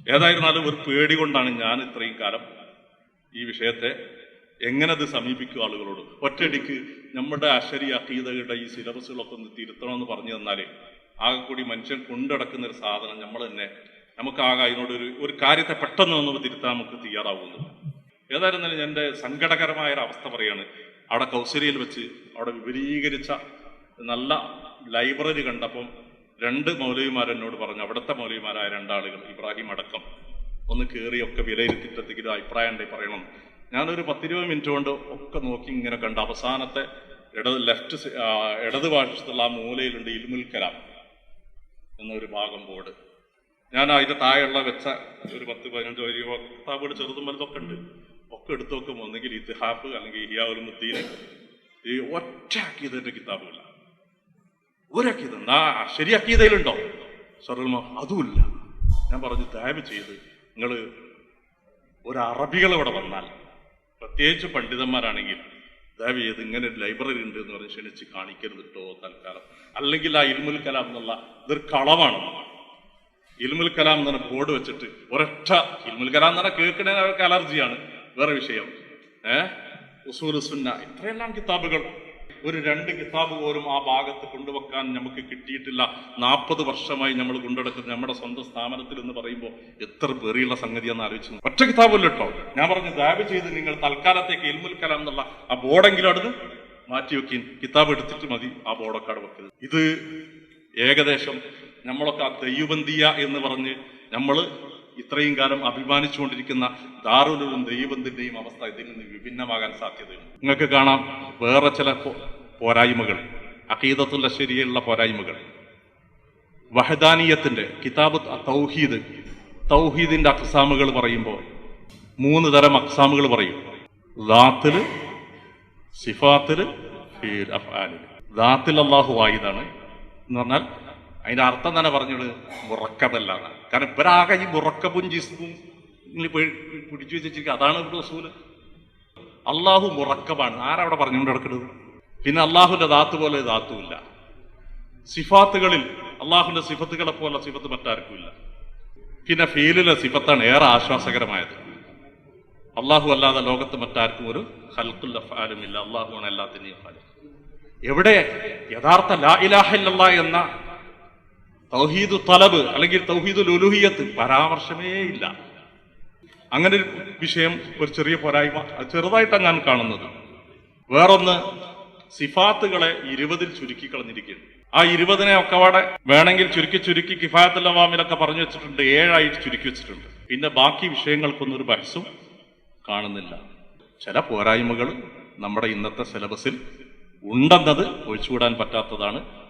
ഏതായിരുന്നാലും ഒരു പേടി കൊണ്ടാണ് ഞാൻ ഇത്രയും കാലം ഈ വിഷയത്തെ എങ്ങനെ അത് സമീപിക്കും ആളുകളോട്. ഒറ്റയടിക്ക് നമ്മുടെ അശരി അഖീദയുടെ ഈ സിലബസുകളൊക്കെ ഒന്ന് തിരുത്തണമെന്ന് പറഞ്ഞു തന്നാലേ ആകെ കൂടി മനുഷ്യൻ കൊണ്ടടക്കുന്ന ഒരു സാധനം നമ്മൾ തന്നെ നമുക്കാകെ അതിനോട് ഒരു കാര്യത്തെ പെട്ടെന്ന് ഒന്ന് തിരുത്താൻ നമുക്ക് തയ്യാറാവുന്നു. ഏതായിരുന്നാലും എൻ്റെ സങ്കടകരമായ ഒരു അവസ്ഥ പറയാണ്. അവിടെ കൗസരിയിൽ വെച്ച് അവിടെ വിപുലീകരിച്ച നല്ല ലൈബ്രറി കണ്ടപ്പം 2 മൗലവിമാരെന്നോട് പറഞ്ഞു, അവിടുത്തെ മൗലവിമാരായ 2 ആളുകൾ, ഇബ്രാഹിം അടക്കം, ഒന്ന് കയറിയൊക്കെ വിലയിരുത്തിട്ടെങ്കിലും അഭിപ്രായം ഉണ്ടെങ്കിൽ പറയണം. ഞാനൊരു 10-20 മിനിറ്റ് കൊണ്ട് ഒക്കെ നോക്കി ഇങ്ങനെ കണ്ട് അവസാനത്തെ ഇടത് വശത്തുള്ള ആ മൂലയിലുണ്ട് ഇൽമുൽ കലാം എന്നൊരു ഭാഗം ബോർഡ്. ഞാൻ അതിൻ്റെ താഴെയുള്ള വെച്ച ഒരു 10-15 കിതാബുകൾ ചെറുതും വലുതൊക്കെ ഉണ്ട്. ഒക്കെ എടുത്തു നോക്കുമ്പോൾ ഒന്നെങ്കിൽ ഇത്തിഹാഫ് അല്ലെങ്കിൽ ഇഹ്യാ ഉൽമുദ്ദീൻ, ഈ ഒറ്റ അക്കീദയുടെ കിതാബുമില്ല. ഒരക്കീദ ശരി അക്കീദയിലുണ്ടോ ഷറുൽ അതുമില്ല. ഞാൻ പറഞ്ഞു, ദയവ് ചെയ്ത് നിങ്ങൾ ഒരു അറബികൾ ഇവിടെ വന്നാൽ, പ്രത്യേകിച്ച് പണ്ഡിതന്മാരാണെങ്കിൽ ദയവ് ചെയ്ത് ഇങ്ങനെ ഒരു ലൈബ്രറി ഉണ്ട് എന്ന് പറഞ്ഞ് ക്ഷണിച്ച് കാണിക്കരുത് കേട്ടോ തൽക്കാലം. അല്ലെങ്കിൽ ആ ഇൽമുൽ കലാം എന്നുള്ള ഇതൊരു കളവാണ്. ഇൽമുൽ കലാം എന്ന് പറഞ്ഞ ബോർഡ് വെച്ചിട്ട് ഒരൊറ്റ ഇൽമുൽ കലാം എന്ന് പറഞ്ഞാൽ കേൾക്കണേ അവർക്ക് അലർജിയാണ്, വേറെ വിഷയം. ഉസൂൽ സുന്ന, ഇത്രയെല്ലാം കിതാബുകൾ, ഒരു 2 കിതാബ് പോലും ആ ഭാഗത്ത് കൊണ്ടുവെക്കാൻ നമുക്ക് കിട്ടിയിട്ടില്ല. 40 വർഷമായി നമ്മൾ കൊണ്ടെടുക്കുന്നത് നമ്മുടെ സ്വന്തം സ്ഥാപനത്തിൽ എന്ന് പറയുമ്പോൾ എത്ര പേറിയുള്ള സംഗതിയാണെന്ന് ആലോചിച്ചു. ഒറ്റ കിതാബല്ല കേട്ടോ. ഞാൻ പറഞ്ഞു, ദയവ് ചെയ്ത് നിങ്ങൾ തൽക്കാലത്തേക്ക് ഇൽമുൽ കലാം എന്നുള്ള ആ ബോർഡെങ്കിലും അടുത്ത് മാറ്റി വെക്കും. കിതാബ് എടുത്തിട്ട് മതി ആ ബോർഡൊക്കെ അവിടെ വെക്കുന്നത്. ഇത് ഏകദേശം നമ്മളൊക്കെ ആ ദൈവബന്ധിയ എന്ന് പറഞ്ഞ് നമ്മൾ ഇത്രയും കാലം അഭിമാനിച്ചുകൊണ്ടിരിക്കുന്ന ദാറുലും ദൈവബന്ധിന്റെയും അവസ്ഥ ഇതിൽ നിന്ന് വിഭിന്നമാകാൻ സാധ്യതയുണ്ട്. നിങ്ങൾക്ക് കാണാം വേറെ ചില പോരായ്മകൾ, അഖീദത്തുൽ അശ്ശരിയിലുള്ള പോരായ്മകൾ. വഹദാനിയത്തിന്റെ കിതാബ് തൗഹീദിന്റെ അക്സാമുകൾ പറയുമ്പോൾ 3 തരം അക്സാമുകൾ പറയും. ദാത്തില്, സിഫാത്തില്, അഫ്ആലില്. ദാത്തിൽ അല്ലാഹു വാഹിദാണ് എന്ന് പറഞ്ഞാൽ അതിന്റെ അർത്ഥം തന്നെ പറഞ്ഞത് മുറക്കബല്ലാണ്. കാരണം ഇവരാകെ ഈ മുറക്കബും ജിസ്മും പിടിച്ചു വെച്ചിരിക്കുക. അതാണ് ഇവിടെ റസൂല്. അള്ളാഹു മുറക്കബാണ്. ആരവിടെ പറഞ്ഞുകൊണ്ട് കിടക്കുന്നത്? പിന്നെ അള്ളാഹുവിന്റെ ദാത്ത് പോലെ ദാത്തുമില്ല. സിഫാത്തുകളിൽ അള്ളാഹുവിന്റെ സിഫത്തുകളെ പോലെ സിഫത്ത് മറ്റാർക്കും ഇല്ല. പിന്നെ ഫീലിലെ സിഫത്താണ് ഏറെ ആശ്വാസകരമായത്. അള്ളാഹു അല്ലാതെ ലോകത്ത് മറ്റാർക്കും ഒരു ഖൽഖുൽ അഫ്ആലും ഇല്ല. അള്ളാഹുവാണ് എല്ലാത്തിനെയും ഖാലിഖ്. എവിടെ യഥാർത്ഥ ലാ ഇലാഹ ഇല്ലല്ലാഹ് എന്ന തൗഹീദു തലബ് അല്ലെങ്കിൽ തൗഹീദുൽ ഉലൂഹിയ്യത്ത് പരാമർശമേ ഇല്ല. അങ്ങനെ ഒരു വിഷയം, ഒരു ചെറിയ പോരായ്മ, അത് ചെറുതായിട്ടാണ് ഞാൻ കാണുന്നത്. വേറൊന്ന്, സിഫാത്തുകളെ 20 ചുരുക്കി കളഞ്ഞിരിക്കുകയാണ്. ആ 20 ഒക്കെ അവിടെ വേണമെങ്കിൽ ചുരുക്കി കിഫായത്തുൽ അവാമിലൊക്കെ പറഞ്ഞു വെച്ചിട്ടുണ്ട്, 7 ചുരുക്കി വെച്ചിട്ടുണ്ട്. പിന്നെ ബാക്കി വിഷയങ്ങൾക്കൊന്നും ഒരു ബഹ്സും കാണുന്നില്ല. ചില പോരായ്മകൾ നമ്മുടെ ഇന്നത്തെ സിലബസിൽ ഉണ്ടെന്നത് ഒഴിച്ചുകൂടാൻ പറ്റാത്തതാണ്.